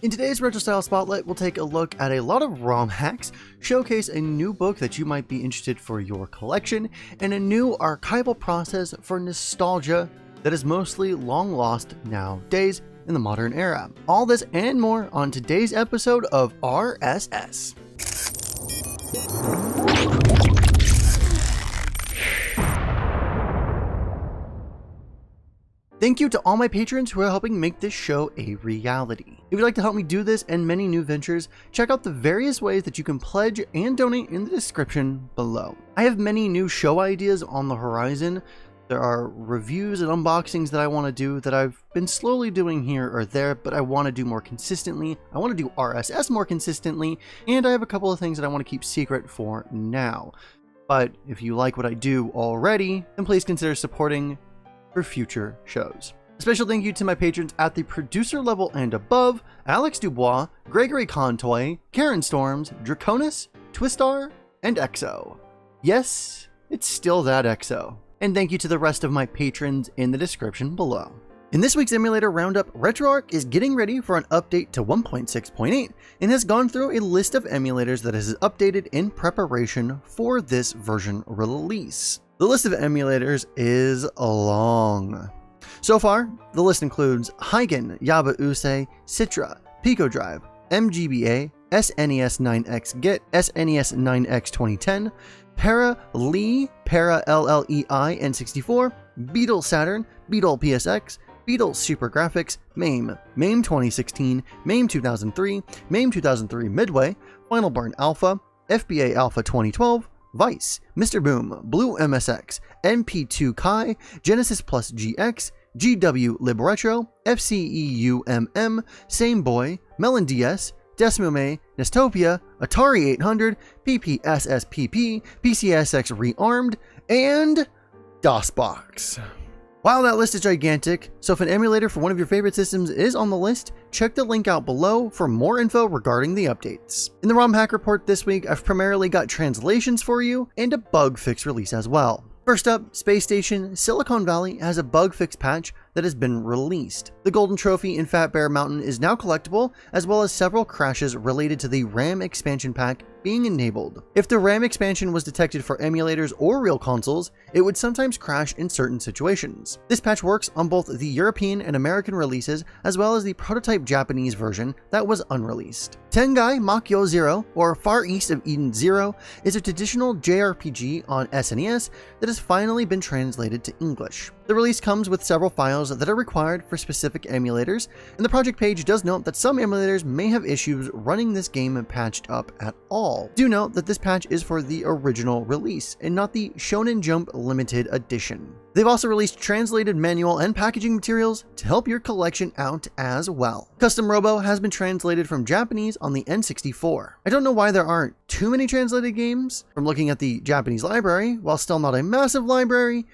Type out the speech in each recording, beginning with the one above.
In today's Retro Style Spotlight, we'll take a look at a lot of ROM hacks, showcase a new book that you might be interested for your collection, and a new archival process for nostalgia that is mostly long lost nowadays in the modern era. All this and more on today's episode of RSS. Thank you to all my patrons who are helping make this show a reality. If you'd like to help me do this and many new ventures, check out the various ways that you can pledge and donate in the description below. I have many new show ideas on the horizon. There are reviews and unboxings that I want to do that I've been slowly doing here or there, but I want to do more consistently. I want to do RSS more consistently, and I have a couple of things that I want to keep secret for now. But if you like what I do already, then please consider supporting for future shows. A special thank you to my patrons at the producer level and above: Alex Dubois, Gregory Contoy, Karen Storms, Draconis, Twistar, and EXO. Yes, it's still that EXO. And thank you to the rest of my patrons in the description below. In this week's Emulator Roundup, RetroArch is getting ready for an update to 1.6.8 and has gone through a list of emulators that is updated in preparation for this version release. The list of emulators is long. So far, the list includes Hygen, Yabause, Citra, Pico Drive, MGBA, SNES 9X Git, SNES 9X 2010, Para Lee, Para LLEI N64, Beetle Saturn, Beetle PSX, Beetle Super Graphics, MAME, MAME 2016, MAME 2003, MAME 2003 Midway, Final Burn Alpha, FBA Alpha 2012, Vice, Mr. Boom, Blue MSX, MP2 Kai, Genesis Plus GX, GW Lib Retro, FCEUMM, Same Boy, Melon DS, Desmume, Nestopia, Atari 800, PPSSPP, PCSX Rearmed, and DOSBox. Wow, that list is gigantic, so if an emulator for one of your favorite systems is on the list, check the link out below for more info regarding the updates. In the Romhack Report this week, I've primarily got translations for you and a bug fix release as well. First up, Space Station Silicon Valley has a bug fix patch that has been released. The golden trophy in Fat Bear Mountain is now collectible, as well as several crashes related to the RAM expansion pack being enabled. If the RAM expansion was detected for emulators or real consoles, it would sometimes crash in certain situations. This patch works on both the European and American releases, as well as the prototype Japanese version that was unreleased. Tendai Macchio 0, or Far East of Eden 0, is a traditional JRPG on SNES that has finally been translated to English. The release comes with several files that are required for specific emulators, and the project page does note that some emulators may have issues running this game patched up at all. Do note that this patch is for the original release and not the Shonen Jump Limited Edition. They've also released translated manual and packaging materials to help your collection out as well. Custom Robo has been translated from Japanese on the N64. I don't know why there aren't too many translated games. From looking at the Japanese library, while still not a massive library,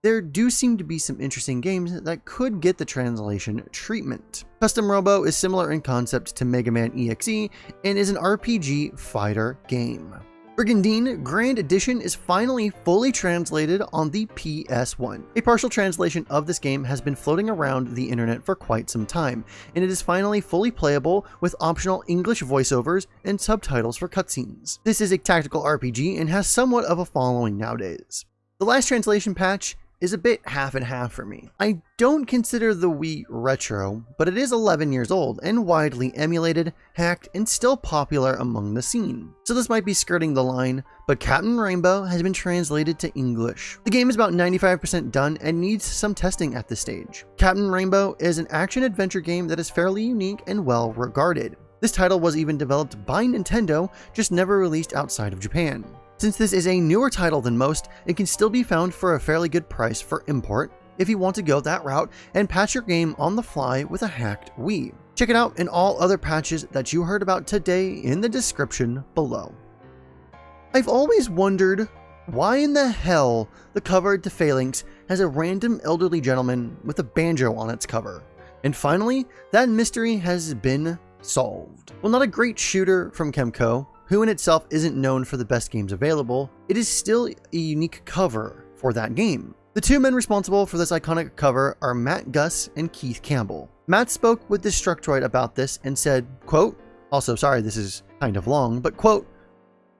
there do seem to be some interesting games that could get the translation treatment. Custom Robo is similar in concept to Mega Man EXE and is an RPG fighter game. Brigandine Grand Edition is finally fully translated on the PS1. A partial translation of this game has been floating around the internet for quite some time, and it is finally fully playable with optional English voiceovers and subtitles for cutscenes. This is a tactical RPG and has somewhat of a following nowadays. The last translation patch is a bit half and half for me. I don't consider the Wii retro, but it is 11 years old and widely emulated, hacked, and still popular among the scene. So this might be skirting the line, but Captain Rainbow has been translated to English. The game is about 95% done and needs some testing at this stage. Captain Rainbow is an action-adventure game that is fairly unique and well regarded. This title was even developed by Nintendo, just never released outside of Japan. Since this is a newer title than most, it can still be found for a fairly good price for import if you want to go that route and patch your game on the fly with a hacked Wii. Check it out and all other patches that you heard about today in the description below. I've always wondered why in the hell the cover to Phalanx has a random elderly gentleman with a banjo on its cover. And finally, that mystery has been solved. While not a great shooter from Kemco, who in itself isn't known for the best games available, it is still a unique cover for that game. The two men responsible for this iconic cover are Matt Gus and Keith Campbell. Matt spoke with Destructoid about this and said, quote, also sorry this is kind of long, but quote,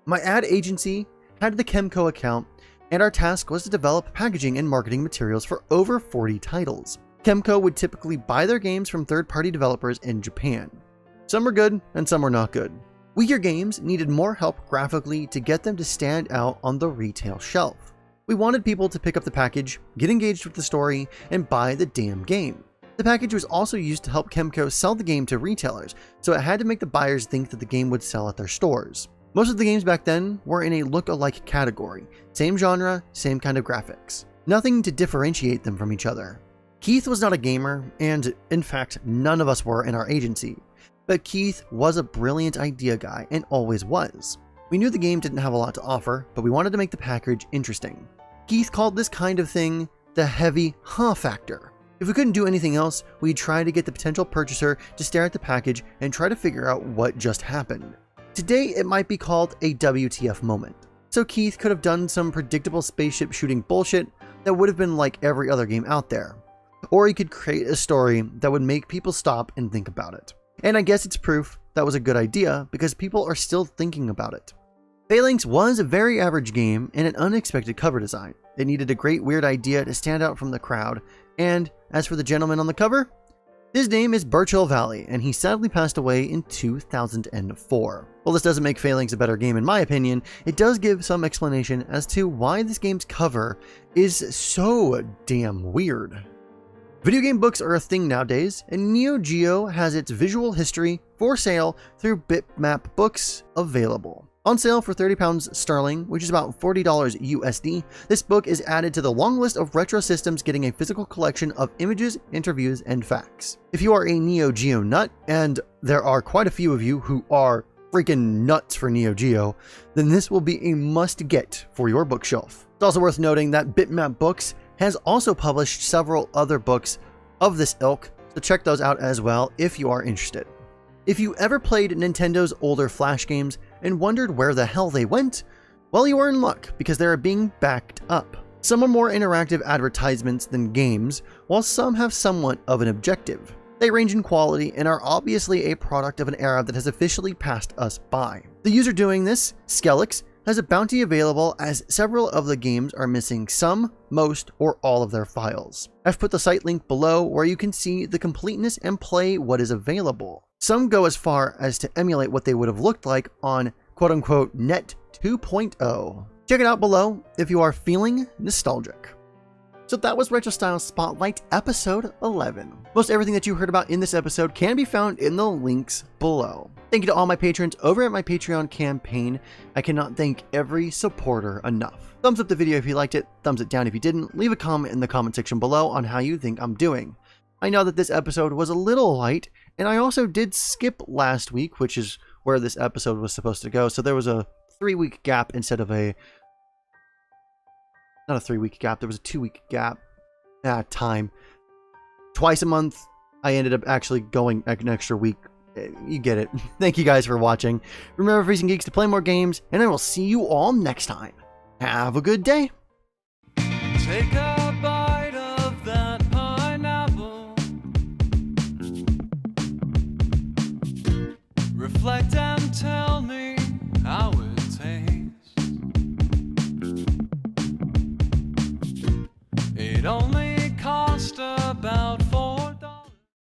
"My ad agency had the Chemco account and our task was to develop packaging and marketing materials for over 40 titles. Chemco would typically buy their games from third-party developers in Japan. Some were good and some were not good. Weaker games needed more help graphically to get them to stand out on the retail shelf. We wanted people to pick up the package, get engaged with the story, and buy the damn game. The package was also used to help Chemco sell the game to retailers, so it had to make the buyers think that the game would sell at their stores. Most of the games back then were in a look-alike category, same genre, same kind of graphics. Nothing to differentiate them from each other. Keith was not a gamer, and in fact, none of us were in our agency. But Keith was a brilliant idea guy and always was. We knew the game didn't have a lot to offer, but we wanted to make the package interesting. Keith called this kind of thing the heavy huh factor. If we couldn't do anything else, we'd try to get the potential purchaser to stare at the package and try to figure out what just happened. Today, it might be called a WTF moment. So Keith could have done some predictable spaceship shooting bullshit that would have been like every other game out there. Or he could create a story that would make people stop and think about it. And I guess it's proof that was a good idea because people are still thinking about it. Phalanx was a very average game and an unexpected cover design. It needed a great weird idea to stand out from the crowd, and as for the gentleman on the cover, his name is Birchill Valley, and he sadly passed away in 2004. While this doesn't make Phalanx a better game in my opinion, it does give some explanation as to why this game's cover is so damn weird. Video game books are a thing nowadays, and Neo Geo has its visual history for sale through Bitmap Books available. On sale for £30 sterling, which is about $40 USD, this book is added to the long list of retro systems getting a physical collection of images, interviews, and facts. If you are a Neo Geo nut, and there are quite a few of you who are freaking nuts for Neo Geo, then this will be a must-get for your bookshelf. It's also worth noting that Bitmap Books has also published several other books of this ilk, so check those out as well if you are interested. If you ever played Nintendo's older Flash games and wondered where the hell they went, well, you are in luck because they are being backed up. Some are more interactive advertisements than games, while some have somewhat of an objective. They range in quality and are obviously a product of an era that has officially passed us by. The user doing this, Skelix, has a bounty available as several of the games are missing some, most, or all of their files. I've put the site link below where you can see the completeness and play what is available. Some go as far as to emulate what they would have looked like on quote-unquote Net 2.0. Check it out below if you are feeling nostalgic. So that was Retro Style Spotlight episode 11. Most everything that you heard about in this episode can be found in the links below. Thank you to all my patrons over at my Patreon campaign. I cannot thank every supporter enough. Thumbs up the video if you liked it, thumbs it down if you didn't, leave a comment in the comment section below on how you think I'm doing. I know that this episode was a little light, and I also did skip last week, which is where this episode was supposed to go, so there was a 3-week gap instead of a... Not a 3-week gap, there was a 2-week gap. Time. Twice a month, I ended up actually going an extra week. You get it. Thank you guys for watching. Remember, Freezing Geeks, to play more games, and I will see you all next time. Have a good day. Take a bite of that pineapple. Reflect